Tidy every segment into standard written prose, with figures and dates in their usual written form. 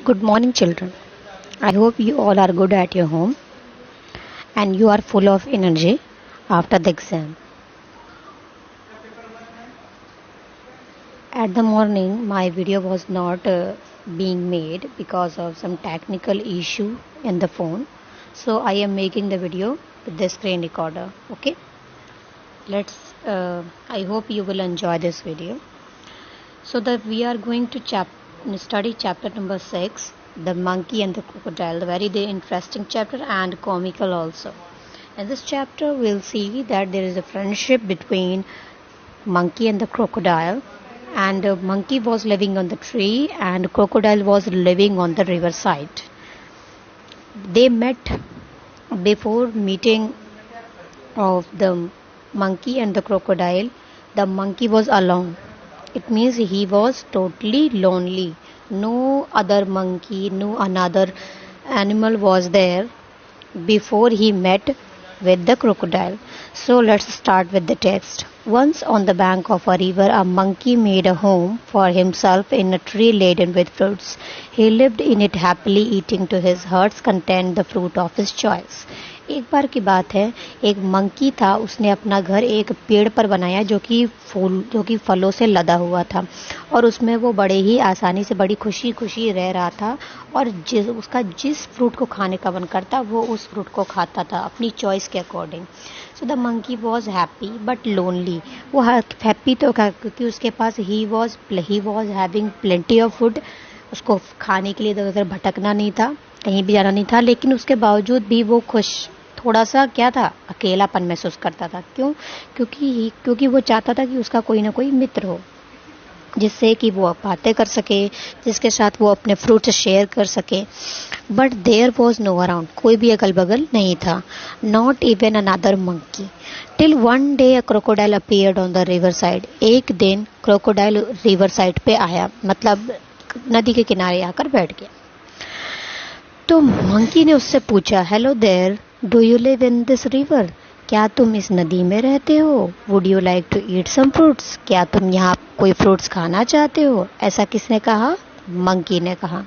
Good morning, children. I hope you all are good at your home and you are full of energy after the exam. At the morning, my video was not being made because of some technical issue in the phone. So I am making the video with the screen recorder. Okay. I hope you will enjoy this video. So that we are going to study chapter number 6, the monkey and the crocodile, the very interesting chapter and comical also. In this chapter we'll see that there is a friendship between monkey and the crocodile, and monkey was living on the tree and crocodile was living on the riverside. They met. Before meeting of the monkey and the crocodile, the monkey was alone. It means he was totally lonely. No other monkey, no another animal was there before he met with the crocodile. So let's start with the text. Once on the bank of a river, a monkey made a home for himself in a tree laden with fruits. He lived in it happily, eating to his heart's content the fruit of his choice. एक बार की बात है, एक monkey था, उसने अपना घर एक पेड़ पर बनाया जो कि फलों से लदा हुआ था और उसमें वो बड़े ही आसानी से बड़ी खुशी खुशी रह रहा था और उसका जिस फ्रूट को खाने का मन करता वो उस फ्रूट को खाता था अपनी चॉइस के according. So the monkey was happy but lonely. वो हैप्पी तो क्योंकि उसके पास ही was having plenty of food. उसको खाने के लिए इधर उधर भटकना नहीं था, कहीं भी जाना नहीं था, लेकिन उसके बावजूद भी वो थोड़ा सा क्या था, अकेलापन महसूस करता था. क्यों? क्योंकि वो चाहता था कि उसका कोई ना कोई मित्र हो जिससे कि वो बातें कर सके, जिसके साथ वो अपने फ्रूट्स शेयर कर सके. But there was no around. कोई भी अगल बगल नहीं था. Not even another monkey. Till one day a crocodile appeared on the river side. एक दिन क्रोकोडाइल रिवर साइड पे आया, मतलब नदी के किनारे आकर बैठ गया. तो मंकी ने उससे पूछा, hello there, do you live in this river? क्या तुम इस नदी में रहते हो? Would you like to eat some fruits? क्या तुम यहाँ कोई फ्रूट्स खाना चाहते हो? ऐसा किसने कहा? मंकी ने कहा.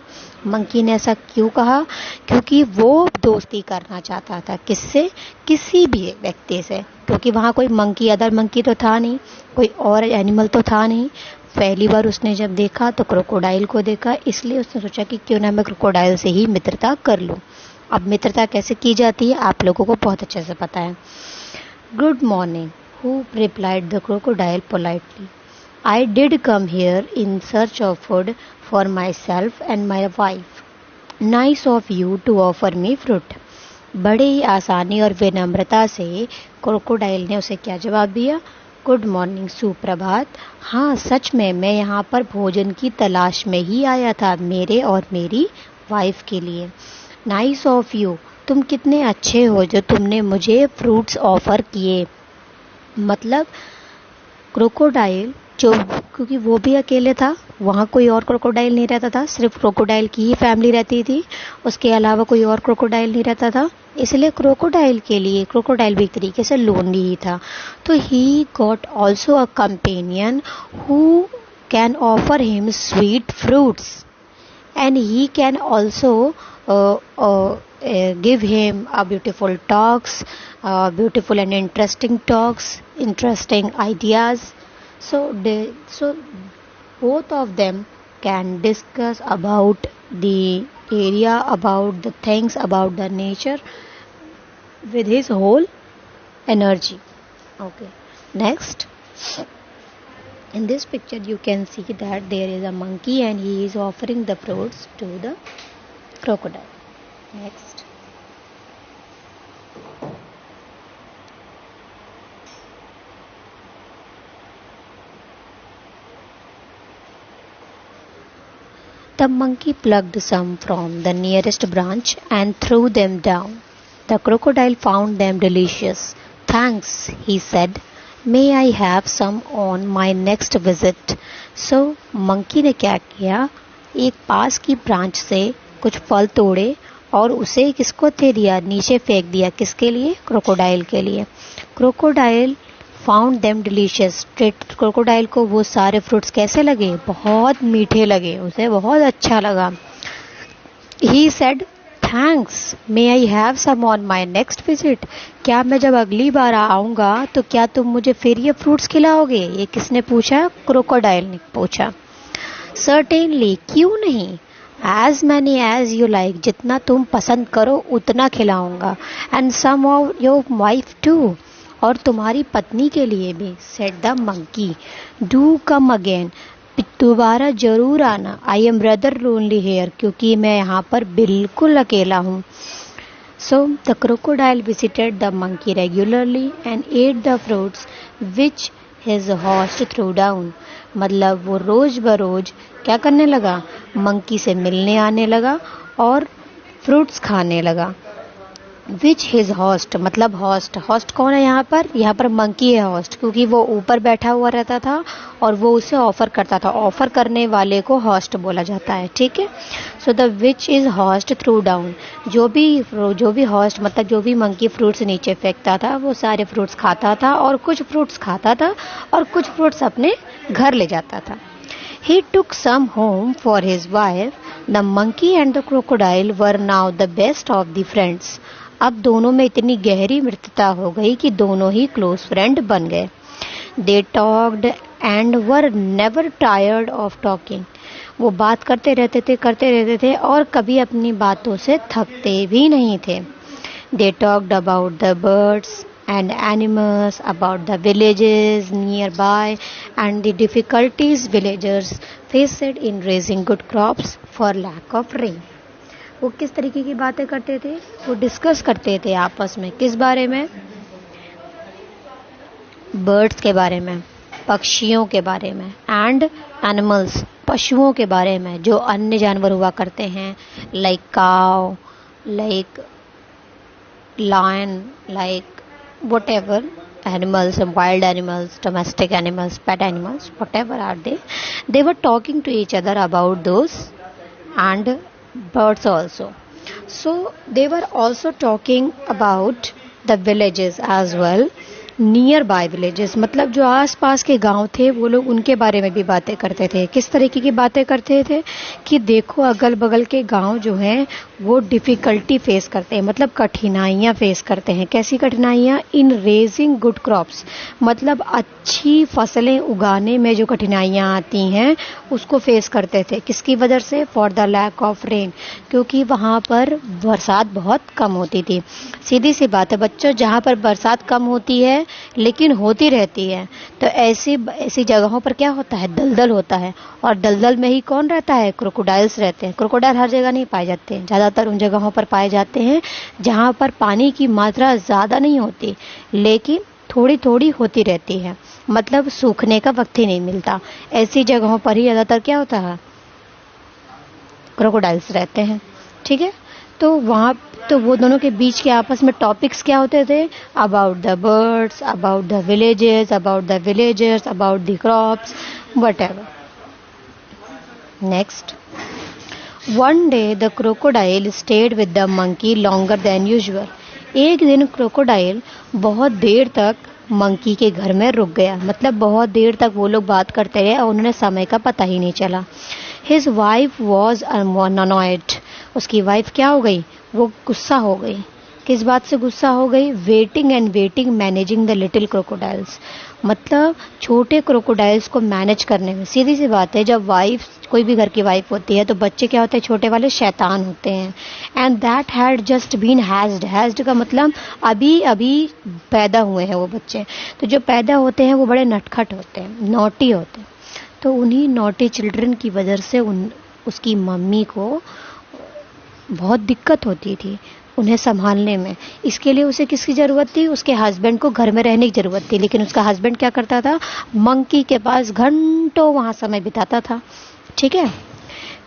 मंकी ने ऐसा क्यों कहा? क्योंकि वो दोस्ती करना चाहता था. किससे? किसी भी व्यक्ति से. क्योंकि वहाँ कोई मंकी, अदर मंकी तो था नहीं, कोई और एनिमल तो था नहीं. पहली बार उसने जब देखा तो क्रोकोडाइल को देखा, इसलिए उसने सोचा कि क्यों ना मैं क्रोकोडाइल से ही मित्रता कर लूँ. अब मित्रता कैसे की जाती है आप लोगों को बहुत अच्छे से पता है. Good morning, who replied the crocodile politely. I did come here in search of food for myself and my wife. Nice of you to offer me fruit. बड़े ही आसानी और विनम्रता से क्रोकोडाइल ने उसे क्या जवाब दिया? गुड मॉर्निंग, सुप्रभात. हाँ, सच में मैं यहाँ पर भोजन की तलाश में ही आया था, मेरे और मेरी वाइफ के लिए. नाइस ऑफ यू, तुम कितने अच्छे हो जो तुमने मुझे फ्रूट्स ऑफर किए. मतलब क्रोकोडाइल क्योंकि वो भी अकेले था, वहाँ कोई और क्रोकोडाइल नहीं रहता था, सिर्फ क्रोकोडाइल की ही फैमिली रहती थी, उसके अलावा कोई और क्रोकोडाइल नहीं रहता था. इसलिए क्रोकोडाइल भी एक तरीके से लोनली ही था. तो he got also a companion who can offer him sweet fruits and he can also give him a beautiful talks, beautiful and interesting talks, interesting ideas. So both of them can discuss about the area, about the things, about the nature with his whole energy. Okay, next. In this picture you can see that there is a monkey and he is offering the fruits to the crocodile. Next. The monkey plucked some from the nearest branch and threw them down. The crocodile found them delicious. Thanks, he said. May I have some on my next visit? So monkey ने क्या किया, एक पास की branch से कुछ फल तोड़े और उसे किसको दे दिया, नीचे फेंक दिया. किसके लिए? क्रोकोडाइल के लिए. Crocodile found them delicious. Crocodile को वो सारे फ्रूट्स कैसे लगे? बहुत मीठे लगे, उसे बहुत अच्छा लगा. He said thanks, may I have some on my next visit. क्या मैं जब अगली बार आऊँगा तो क्या तुम मुझे फिर ये फ्रूट्स खिलाओगे? ये किसने पूछा? क्रोकोडाइल ने पूछा। सर्टेनली, क्यों नहीं। As many as you like, जितना तुम पसंद करो उतना खिलाऊंगा। And some of your wife too, और तुम्हारी पत्नी के लिए भी। Said the monkey, do come again, दोबारा जरूर आना। I am brother lonely here, क्योंकि मैं यहाँ पर बिल्कुल अकेला हूँ। So the crocodile visited the monkey regularly and ate the fruits which his host threw down. मतलब वो रोज बरोज क्या करने लगा? मंकी से मिलने आने लगा और फ्रूट्स खाने लगा। विच हिज हॉस्ट, मतलब हॉस्ट कौन है यहाँ पर? यहाँ पर मंकी है हॉस्ट, क्योंकि वो ऊपर बैठा हुआ रहता था और वो उसे ऑफर करता था। ऑफर करने वाले को हॉस्ट बोला जाता है, ठीक है। So the which is host threw down, जो भी हॉस्ट मतलब जो भी मंकी फ्रूट्स नीचे फेंकता था वो सारे फ्रूट्स खाता था, और कुछ फ्रूट्स खाता था और कुछ फ्रूट्स अपने घर ले जाता था। He took some home for his wife. The monkey and the crocodile were now the best of the friends. अब दोनों में इतनी गहरी मित्रता हो गई कि दोनों ही क्लोज फ्रेंड बन गए। They talked and were never tired of talking. वो बात करते रहते थे और कभी अपनी बातों से थकते भी नहीं थे। They talked about the birds and animals, about the villages nearby and the difficulties villagers faced in raising good crops for lack of rain. वो किस तरीके की बातें करते थे? वो डिस्कस करते थे आपस में, किस बारे में? बर्ड्स के बारे में, पक्षियों के बारे में, एंड एनिमल्स, पशुओं के बारे में, जो अन्य जानवर हुआ करते हैं, like cow, like lion, like whatever animals, wild animals, domestic animals, pet animals, whatever are they were talking to each other about those, and birds also. So they were also talking about the villages as well, near by villages, मतलब जो आसपास के गांव थे वो लोग उनके बारे में भी बातें करते थे। किस तरीके की बातें करते थे? कि देखो अगल बगल के गांव जो हैं वो डिफ़िकल्टी फेस करते हैं, मतलब कठिनाइयाँ फेस करते हैं। कैसी कठिनाइयाँ? इन रेजिंग गुड क्रॉप्स, मतलब अच्छी फसलें उगाने में जो कठिनाइयाँ आती हैं उसको फेस करते थे। किसकी वजह से? For the lack of rain, क्योंकि वहाँ पर बरसात बहुत कम होती थी। सीधी सी बात है बच्चों, जहाँ पर बरसात कम होती है लेकिन होती रहती है, तो ऐसी जगहों पर क्या होता है? दलदल होता है, और दलदल में ही कौन रहता है? क्रोकोडाइल्स रहते हैं। क्रोकोडाइल हर जगह नहीं पाए जाते हैं, ज़्यादातर उन जगहों पर पाए जाते हैं जहाँ पर पानी की मात्रा ज़्यादा नहीं होती लेकिन थोड़ी थोड़ी होती रहती है, मतलब सूखने का वक्त ही नहीं मिलता। ऐसी जगहों पर ही ज़्यादातर क्या होता है? क्रोकोडाइल्स रहते हैं, ठीक है। तो वहाँ तो वो दोनों के बीच के आपस में टॉपिक्स क्या होते थे? About the birds, about the villages, about the villagers, about the crops, whatever. Next, one day the crocodile stayed with the monkey longer than usual. एक दिन क्रोकोडाइल बहुत देर तक मंकी के घर में रुक गया, मतलब बहुत देर तक वो लोग बात करते रहे और उन्हें समय का पता ही नहीं चला। हिज वाइफ वॉज अनॉयड, उसकी वाइफ क्या हो गई? वो गुस्सा हो गई। किस बात से गुस्सा हो गई? Waiting managing the little crocodiles, मतलब छोटे क्रोकोडाइल्स को मैनेज करने में। सीधी सी बात है, जब वाइफ, कोई भी घर की वाइफ होती है तो बच्चे क्या होते हैं? छोटे वाले शैतान होते हैं। And that had just been hazed का मतलब अभी अभी पैदा हुए हैं वो बच्चे। तो जो पैदा होते हैं वो बड़े नटखट होते हैं, नॉटी होते हैं। तो उन्हीं नॉटी चिल्ड्रन की वजह से उसकी मम्मी को बहुत दिक्कत होती थी उन्हें संभालने में। इसके लिए उसे किसकी ज़रूरत थी? उसके हस्बैंड को घर में रहने की ज़रूरत थी। लेकिन उसका हस्बैंड क्या करता था? मंकी के पास घंटों वहाँ समय बिताता था, ठीक है।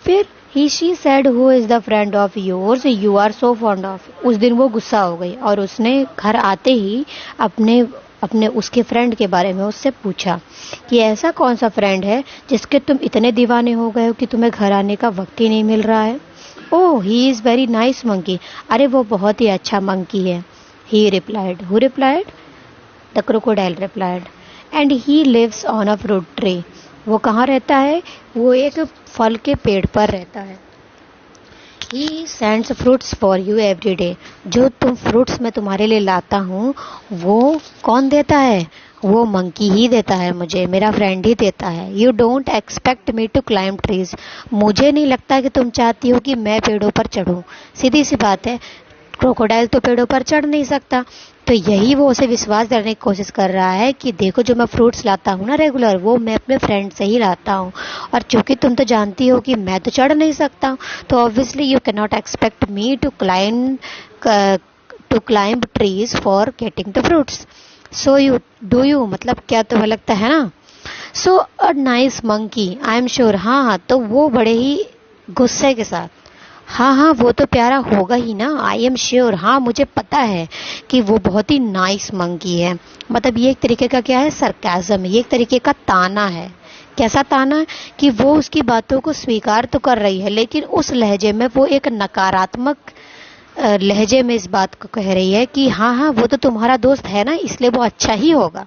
फिर she said, who is the friend of yours you are so fond of. उस दिन वो गुस्सा हो गई और उसने घर आते ही अपने उसके फ्रेंड के बारे में उससे पूछा कि ऐसा कौन सा फ्रेंड है जिसके तुम इतने दीवाने हो गए हो कि तुम्हें घर आने का वक्त ही नहीं मिल रहा है। Oh, he is very nice monkey, अरे वो बहुत ही अच्छा मंकी है। He replied, who replied? The crocodile replied, and he lives on a fruit tree. वो कहाँ रहता है? वो एक फल के पेड़ पर रहता है। He sends fruits for you every day. जो तुम फ्रूट्स मैं तुम्हारे लिए लाता हूँ वो कौन देता है? वो मंकी ही देता है मुझे, मेरा फ्रेंड ही देता है। You don't expect me to climb trees. मुझे नहीं लगता कि तुम चाहती हो कि मैं पेड़ों पर चढ़ूं। सीधी सी बात है, क्रोकोडाइल तो पेड़ों पर चढ़ नहीं सकता। तो यही वो उसे विश्वास दिलाने की कोशिश कर रहा है कि देखो जो मैं फ्रूट्स लाता हूँ ना रेगुलर, वो मैं अपने फ्रेंड से ही लाता हूँ। और चूंकि तुम तो जानती हो कि मैं तो चढ़ नहीं सकता, तो obviously you can not expect me to climb trees for getting the fruits. So you do you, मतलब क्या तुम्हें लगता है ना? So a nice monkey I am sure. हाँ, तो वो बड़े ही गुस्से के साथ, हाँ वो तो प्यारा होगा ही ना। आई एम श्योर, हाँ मुझे पता है कि वो बहुत ही नाइस मंकी है। मतलब ये एक तरीके का क्या है, सरकाज़म है, ये एक तरीके का ताना है। कैसा ताना है कि वो उसकी बातों को स्वीकार तो कर रही है, लेकिन उस लहजे में वो एक नकारात्मक लहजे में इस बात को कह रही है कि हाँ वो तो तुम्हारा दोस्त है ना, इसलिए वो अच्छा ही होगा।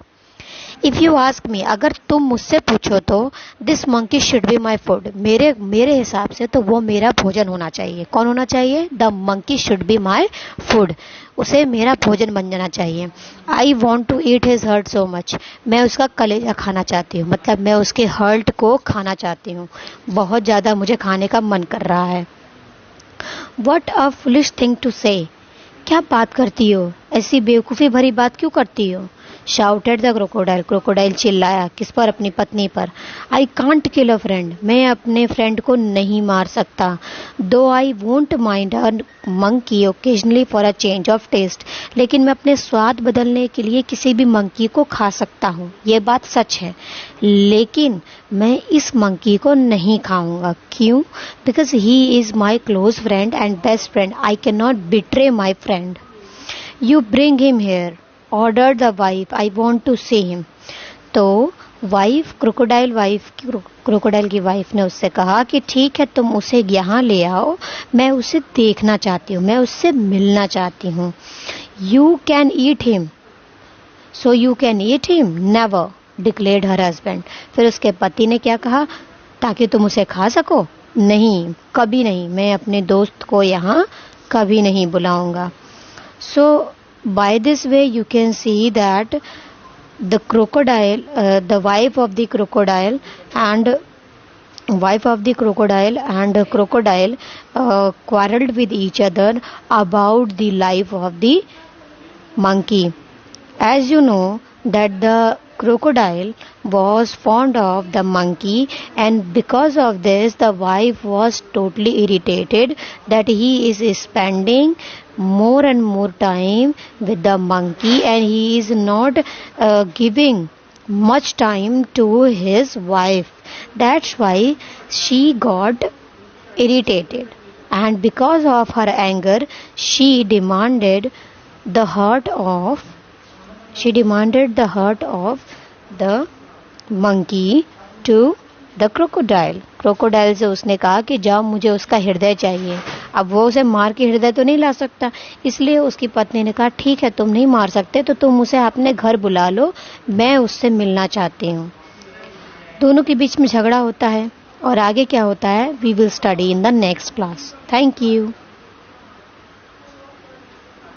इफ़ यू आस्क मी, अगर तुम मुझसे पूछो तो this monkey should be my food. मेरे हिसाब से तो वो मेरा भोजन होना चाहिए। कौन होना चाहिए? The monkey should be my food. उसे मेरा भोजन बन जाना चाहिए। I want to eat his heart so much. मैं उसका कलेजा खाना चाहती हूँ, मतलब मैं उसके हर्ट को खाना चाहती हूँ। बहुत ज़्यादा मुझे खाने का मन कर रहा है। What a foolish thing to say. क्या बात करती हो, ऐसी बेवकूफ़ी भरी बात क्यों करती हो? Shouted the crocodile. क्रोकोडाइल चिल्लाया, किस पर? अपनी पत्नी पर। I can't kill a friend. मैं अपने फ्रेंड को नहीं मार सकता। Though I won't mind a monkey occasionally for a change of taste. लेकिन मैं अपने स्वाद बदलने के लिए किसी भी मंकी को खा सकता हूँ, ये बात सच है। लेकिन मैं इस मंकी को नहीं खाऊंगा। क्यों? Because he is my close friend and best friend. I can not betray my friend. You bring him here order the wife. I want to see him. तो क्रोकोडाइल की वाइफ ने उससे कहा कि ठीक है, तुम उसे यहाँ ले आओ, मैं उसे देखना चाहती हूँ, मैं उससे मिलना चाहती हूँ। You can eat him, so you can eat him never, declared her husband. फिर उसके पति ने क्या कहा? ताकि तुम उसे खा सको? नहीं, कभी नहीं। मैं अपने दोस्त को यहाँ कभी नहीं बुलाऊंगा। So by this way you can see that the crocodile, the wife of the crocodile and crocodile quarreled with each other about the life of the monkey. As you know that the crocodile was fond of the monkey, and because of this the wife was totally irritated that he is spending more and more time with the monkey and he is not giving much time to his wife. That's why she got irritated, and because of her anger she demanded the heart of the monkey to the crocodile. Crocodile से उसने कहा कि जाओ, मुझे उसका हृदय चाहिए। अब वो उसे मार के हृदय तो नहीं ला सकता, इसलिए उसकी पत्नी ने कहा ठीक है, तुम नहीं मार सकते तो तुम उसे अपने घर बुला लो, मैं उससे मिलना चाहती हूँ। दोनों के बीच में झगड़ा होता है और आगे क्या होता है we will study in the next class. Thank you.